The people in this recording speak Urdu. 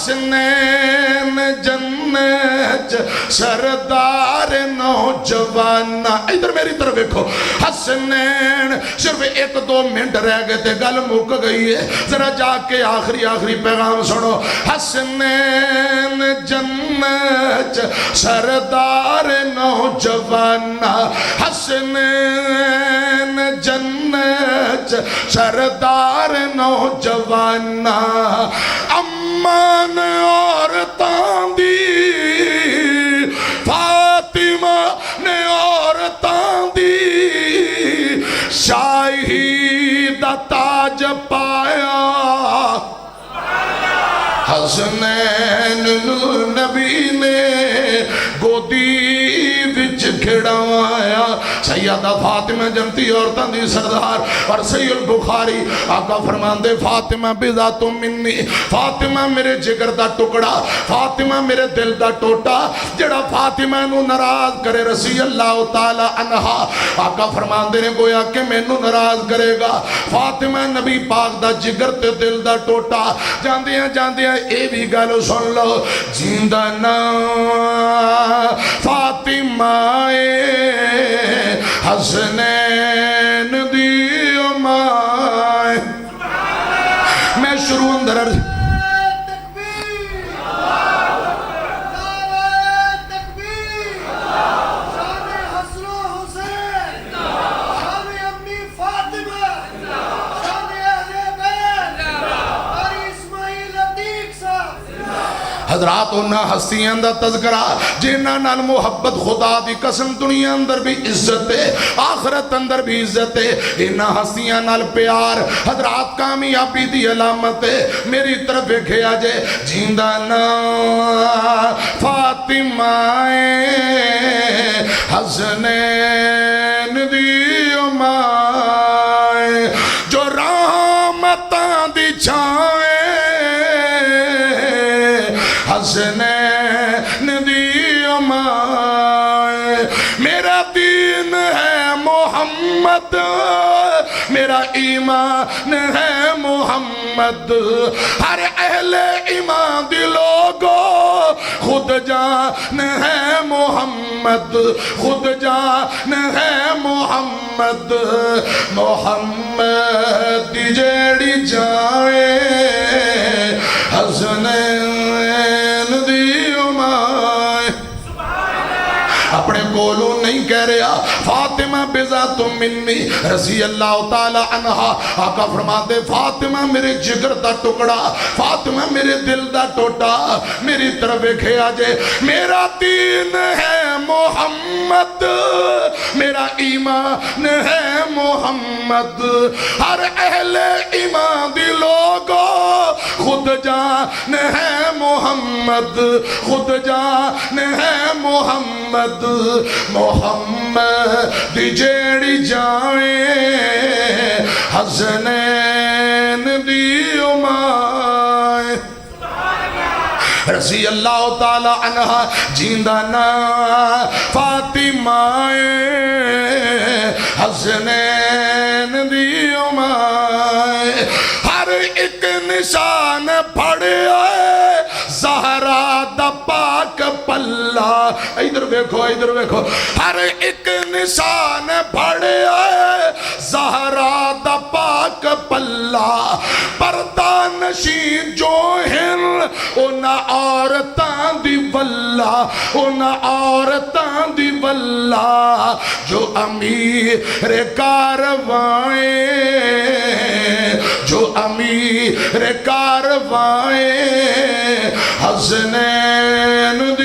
حسنین جنت سردار نوجوان. ادھر میری طرف دیکھو. حسنین صرف 1-2 منٹ رہ گئے تھے, گل مک گئی ہے. ذرا جا کے آخری پیغام سنو. حسنین جنت سردار نوجوان. حسنین جنت سردار نوجوان. امان عورتاں دی فاطمہ نے عورتاں دی شاہی دا تاج پایا. حسنین نبی نے گودی وچ کھڑایا. سیدہ فاطمہ جنتی عورتاں دی سردار. اور صحیح البخاری آقا فرماندے فاطمہ بذات منی, فاطمہ میرے جگر دا ٹکڑا, فاطمہ میرے دل دا ٹوٹا. جڑا فاطمہ نو ناراض کرے رضی اللہ تعالی عنہا, آقا فرماندے نے گویا کہ مینوں ناراض کرے گا. فاطمہ نبی پاک دا جگر تے دل دا ٹوٹا. جاندیاں جاندیاں اے بھی گل سن لو. جیندہ نا فاطمہ حسنین دی امائے. میں شروع اندر عرض حضرات انہا ہستیاں دا تذکرہ جنہاں نال محبت خدا دی قسم دنیا اندر بھی عزت ہے, آخرت اندر بھی عزت ہے. انہاں ہستیاں نال پیار حضرات کامیابی دی علامت ہے. میری طرف دیکھے آجے. جیندہ نا فاطمہ حسنین دی امائے جو رحمتاں دی چھائے. حسنین دی امائے. میرا دین ہے محمد, میرا ایمان ہے محمد. ہر اہل ایمان دی لوگو خود جان ہے محمد, خود جان ہے محمد. محمد دی جیڑی جائے حسنین دی امائے. اپنے کولوں نہیں کہہ رہا. فاطمہ بذات منی رضی اللہ تعالی عنہا. آقا فرماتے فاطمہ میرے جگر دا ٹکڑا, فاطمہ میرے دل دا ٹوٹا. میری طرف دیکھے آجے. میرا دین ہے محمد, میرا ایمان ہے محمد. ہر اہل ایمان دی لوگو خود جان ہے محمد, خود جان ہے محمد. محمد دی جیڑی جائے حسنین دی امائے. رضی اللہ تعالی عنہ. جیندہ نا فاطمہ حسنین دی امائے. ہر ایک نشان پھڑے زہرا دا پاک پلہ. ادھر دیکھو ادھر دیکھو. ہر ایک نشان پھڑے زہرا دا پاک پلہ. پردہ نشین جو ہن اونا عورتاں دی واللہ, اونا عورتاں دی واللہ جو امیر کاروائیں, جو امیر کاروائیں حسنین دی